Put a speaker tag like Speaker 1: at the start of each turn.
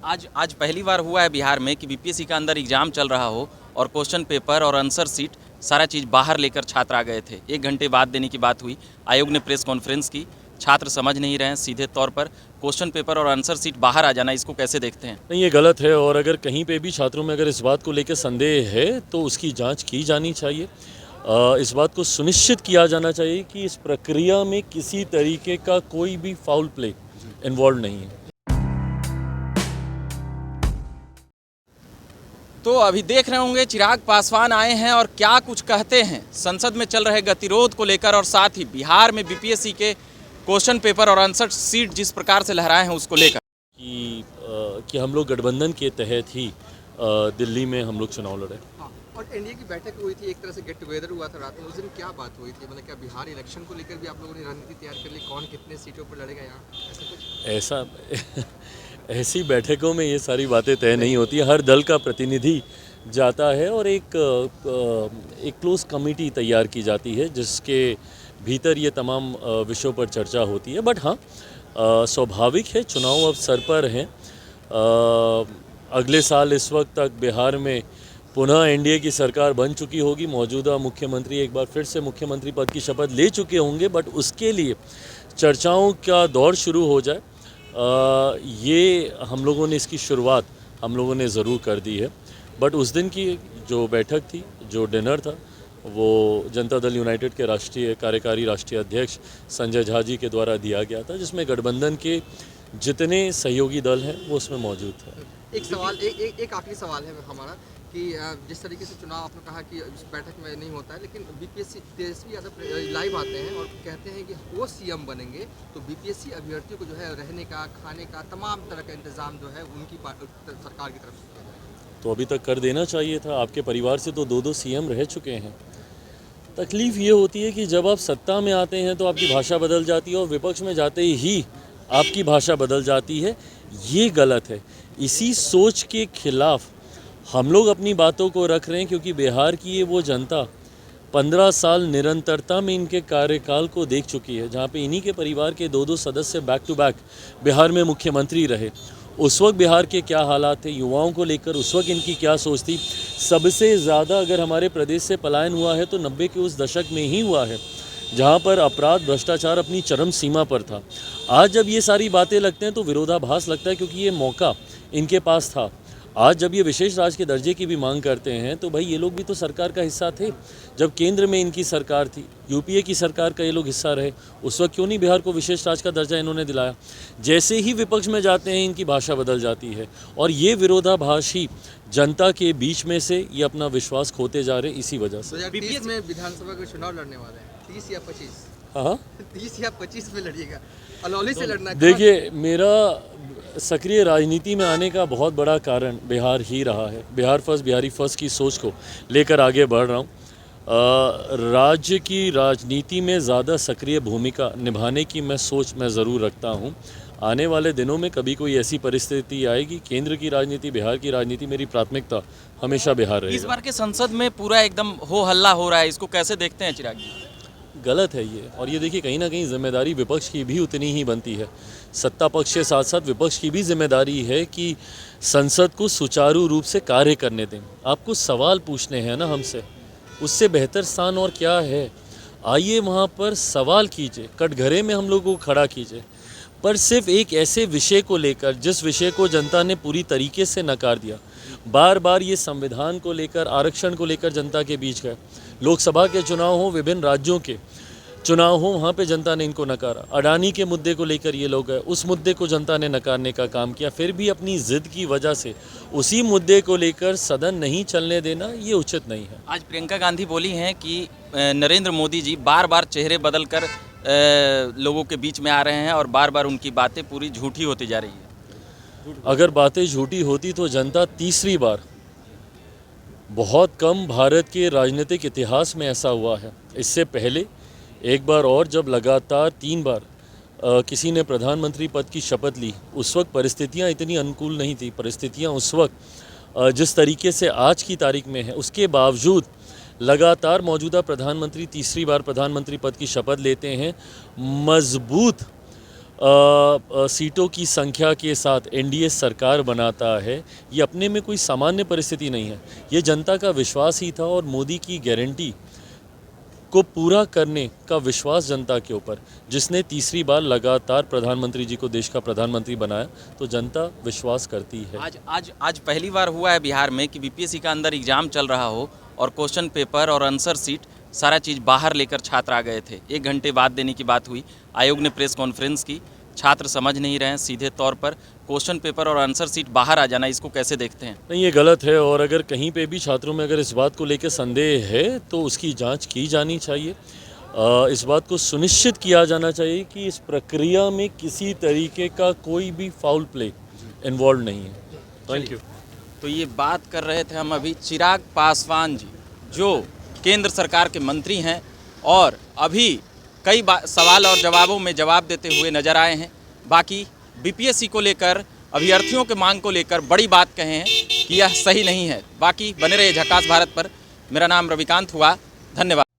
Speaker 1: आज आज पहली बार हुआ है बिहार में कि बीपीएससी का अंदर एग्जाम चल रहा हो और क्वेश्चन पेपर और आंसर सीट सारा चीज़ बाहर लेकर छात्र आ गए थे। 1 घंटे बाद देने की बात हुई। आयोग ने प्रेस कॉन्फ्रेंस की। छात्र समझ नहीं रहे हैं सीधे तौर पर। क्वेश्चन पेपर और आंसर सीट बाहर आ जाना, इसको कैसे देखते हैं?
Speaker 2: नहीं, ये गलत है और अगर कहीं पे भी छात्रों में अगर इस बात को लेकर संदेह है तो उसकी जांच की जानी चाहिए। इस बात को सुनिश्चित किया जाना चाहिए कि इस प्रक्रिया में किसी तरीके का कोई भी फाउल प्ले इन्वॉल्व नहीं है।
Speaker 1: तो अभी देख रहे होंगे चिराग पासवान आए हैं और क्या कुछ कहते हैं संसद में चल रहे गतिरोध को लेकर, और साथ ही बिहार में बीपीएससी के क्वेश्चन पेपर और आंसर सीट जिस प्रकार से लहराए हैं उसको लेकर
Speaker 2: कि हम लोग गठबंधन के तहत ही दिल्ली में हम लोग चुनाव लड़े।
Speaker 3: हाँ, और एनडीए की बैठक हुई थी, एक तरह से गेट टुगेदर हुआ था रात में। उस दिन क्या बात हुई थी? मतलब क्या बिहार इलेक्शन को लेकर भी आप लोगों ने रणनीति तैयार कर ली, कौन कितने सीटों पर लड़ेगा यहाँ, ऐसा कुछ?
Speaker 2: ऐसी बैठकों में ये सारी बातें तय नहीं होती। हर दल का प्रतिनिधि जाता है और एक क्लोज कमेटी तैयार की जाती है जिसके भीतर ये तमाम विषयों पर चर्चा होती है। बट हाँ, स्वाभाविक है, चुनाव अब सर पर हैं। अगले साल इस वक्त तक बिहार में पुनः एनडीए की सरकार बन चुकी होगी। मौजूदा मुख्यमंत्री एक बार फिर से मुख्यमंत्री पद की शपथ ले चुके होंगे। बट उसके लिए चर्चाओं का दौर शुरू हो जाए, ये हम लोगों ने इसकी शुरुआत हम लोगों ने ज़रूर कर दी है। बट उस दिन की जो बैठक थी, जो डिनर था, वो जनता दल यूनाइटेड के कार्यकारी राष्ट्रीय अध्यक्ष संजय झा जी के द्वारा दिया गया था, जिसमें गठबंधन के जितने सहयोगी दल हैं वो उसमें मौजूद थे।
Speaker 3: एक सवाल, एक आखिरी सवाल है हमारा कि जिस तरीके से चुनाव आपने कहा कि इस बैठक में नहीं होता है, लेकिन बीपीएससी तेजस्वी यादव लाइव आते हैं और कहते हैं कि वो सीएम बनेंगे तो बीपीएससी अभ्यर्थियों को जो है रहने का, खाने का, तमाम तरह का इंतजाम जो है उनकी सरकार की तरफ से किया जाएगा।
Speaker 2: तो अभी तक कर देना चाहिए था। आपके परिवार से तो 2 सीएम रह चुके हैं। तकलीफ़ ये होती है कि जब आप सत्ता में आते हैं तो आपकी भाषा बदल जाती है और विपक्ष में जाते ही आपकी भाषा बदल जाती है। ये गलत है। इसी सोच के खिलाफ हम लोग अपनी बातों को रख रहे हैं, क्योंकि बिहार की ये वो जनता 15 साल निरंतरता में इनके कार्यकाल को देख चुकी है, जहाँ पे इन्हीं के परिवार के 2 सदस्य बैक टू बैक बिहार में मुख्यमंत्री रहे। उस वक्त बिहार के क्या हालात थे, युवाओं को लेकर उस वक्त इनकी क्या सोच थी। सबसे ज़्यादा अगर हमारे प्रदेश से पलायन हुआ है तो 90 के उस दशक में ही हुआ है, जहाँ पर अपराध भ्रष्टाचार अपनी चरम सीमा पर था। आज जब ये सारी बातें लगते हैं तो विरोधाभास लगता है, क्योंकि ये मौका इनके पास था। आज जब ये विशेष राज्य के दर्जे की भी मांग करते हैं तो भाई ये लोग भी तो सरकार का हिस्सा थे। जब केंद्र में इनकी सरकार थी, यूपीए की सरकार का ये लोग हिस्सा रहे, उस वक्त क्यों नहीं बिहार को विशेष राज्य का दर्जा इन्होंने दिलाया? जैसे ही विपक्ष में जाते हैं इनकी भाषा बदल जाती है और ये विरोधाभास ही जनता के बीच में से ये अपना विश्वास खोते जा रहे हैं। इसी वजह से
Speaker 3: 2030 में विधानसभा के चुनाव लड़ने वाले हैं, 30 या 25?
Speaker 2: हाँ,
Speaker 3: 30 या 25 में लड़िएगा, अलौली से लड़ना।
Speaker 2: देखिए, मेरा सक्रिय राजनीति में आने का बहुत बड़ा कारण बिहार ही रहा है। बिहार फर्स्ट, बिहारी फर्स्ट की सोच को लेकर आगे बढ़ रहा हूँ। राज्य की राजनीति में ज़्यादा सक्रिय भूमिका निभाने की मैं ज़रूर रखता हूँ। आने वाले दिनों में कभी कोई ऐसी परिस्थिति आएगी, केंद्र की राजनीति, बिहार की राजनीति, मेरी प्राथमिकता हमेशा बिहार रहेगा।
Speaker 1: इस बार के संसद में पूरा एकदम हो हल्ला हो रहा है, इसको कैसे देखते हैं चिराग जी?
Speaker 2: गलत है ये। और ये देखिए, कहीं ना कहीं जिम्मेदारी विपक्ष की भी उतनी ही बनती है। सत्ता पक्ष के साथ साथ विपक्ष की भी जिम्मेदारी है कि संसद को सुचारू रूप से कार्य करने दें। आपको सवाल पूछने हैं ना हमसे, उससे बेहतर स्थान और क्या है? आइए वहाँ पर सवाल कीजिए, कटघरे में हम लोगों को खड़ा कीजिए, पर सिर्फ एक ऐसे विषय को लेकर जिस विषय को जनता ने पूरी तरीके से नकार दिया। बार बार ये संविधान को लेकर, आरक्षण को लेकर जनता के बीच गए। लोकसभा के चुनाव हो, विभिन्न राज्यों के चुनाव हो, वहाँ पे जनता ने इनको नकारा। अडानी के मुद्दे को लेकर ये लोग गए, उस मुद्दे को जनता ने नकारने का काम किया। फिर भी अपनी ज़िद की वजह से उसी मुद्दे को लेकर सदन नहीं चलने देना ये उचित नहीं है।
Speaker 1: आज प्रियंका गांधी बोली हैं कि नरेंद्र मोदी जी बार बार चेहरे बदल कर लोगों के बीच में आ रहे हैं और बार बार उनकी बातें पूरी झूठी होती जा रही है।
Speaker 2: अगर बातें झूठी होती तो जनता तीसरी बार, बहुत कम भारत के राजनीतिक इतिहास में ऐसा हुआ है। इससे पहले एक बार और जब लगातार 3 बार किसी ने प्रधानमंत्री पद की शपथ ली, उस वक्त परिस्थितियां इतनी अनुकूल नहीं थी। परिस्थितियां उस वक्त जिस तरीके से आज की तारीख में है, उसके बावजूद लगातार मौजूदा प्रधानमंत्री तीसरी बार प्रधानमंत्री पद की शपथ लेते हैं। मजबूत सीटों की संख्या के साथ एनडीए सरकार बनाता है, ये अपने में कोई सामान्य परिस्थिति नहीं है। ये जनता का विश्वास ही था और मोदी की गारंटी को पूरा करने का विश्वास जनता के ऊपर, जिसने तीसरी बार लगातार प्रधानमंत्री जी को देश का प्रधानमंत्री बनाया, तो जनता विश्वास करती है।
Speaker 1: आज पहली बार हुआ है बिहार में कि बीपीएससी का अंदर एग्जाम चल रहा हो और क्वेश्चन पेपर और आंसर सीट सारा चीज़ बाहर लेकर छात्र आ गए थे। 1 घंटे बाद देने की बात हुई, आयोग ने प्रेस कॉन्फ्रेंस की। छात्र समझ नहीं रहे हैं सीधे तौर पर, क्वेश्चन पेपर और आंसर सीट बाहर आ जाना, इसको कैसे देखते हैं?
Speaker 2: नहीं, ये गलत है और अगर कहीं पे भी छात्रों में अगर इस बात को लेकर संदेह है तो उसकी जांच की जानी चाहिए। इस बात को सुनिश्चित किया जाना चाहिए कि इस प्रक्रिया में किसी तरीके का कोई भी फाउल प्ले इन्वॉल्व नहीं है। Thank you.
Speaker 1: तो ये बात कर रहे थे हम अभी चिराग पासवान जी, जो केंद्र सरकार के मंत्री हैं और अभी कई सवाल और जवाबों में जवाब देते हुए नजर आए हैं। बाकी बीपीएससी को लेकर, अभ्यर्थियों के मांग को लेकर बड़ी बात कहे हैं कि यह सही नहीं है। बाकी बने रहिए झकास भारत पर। मेरा नाम रविकांत हुआ, धन्यवाद।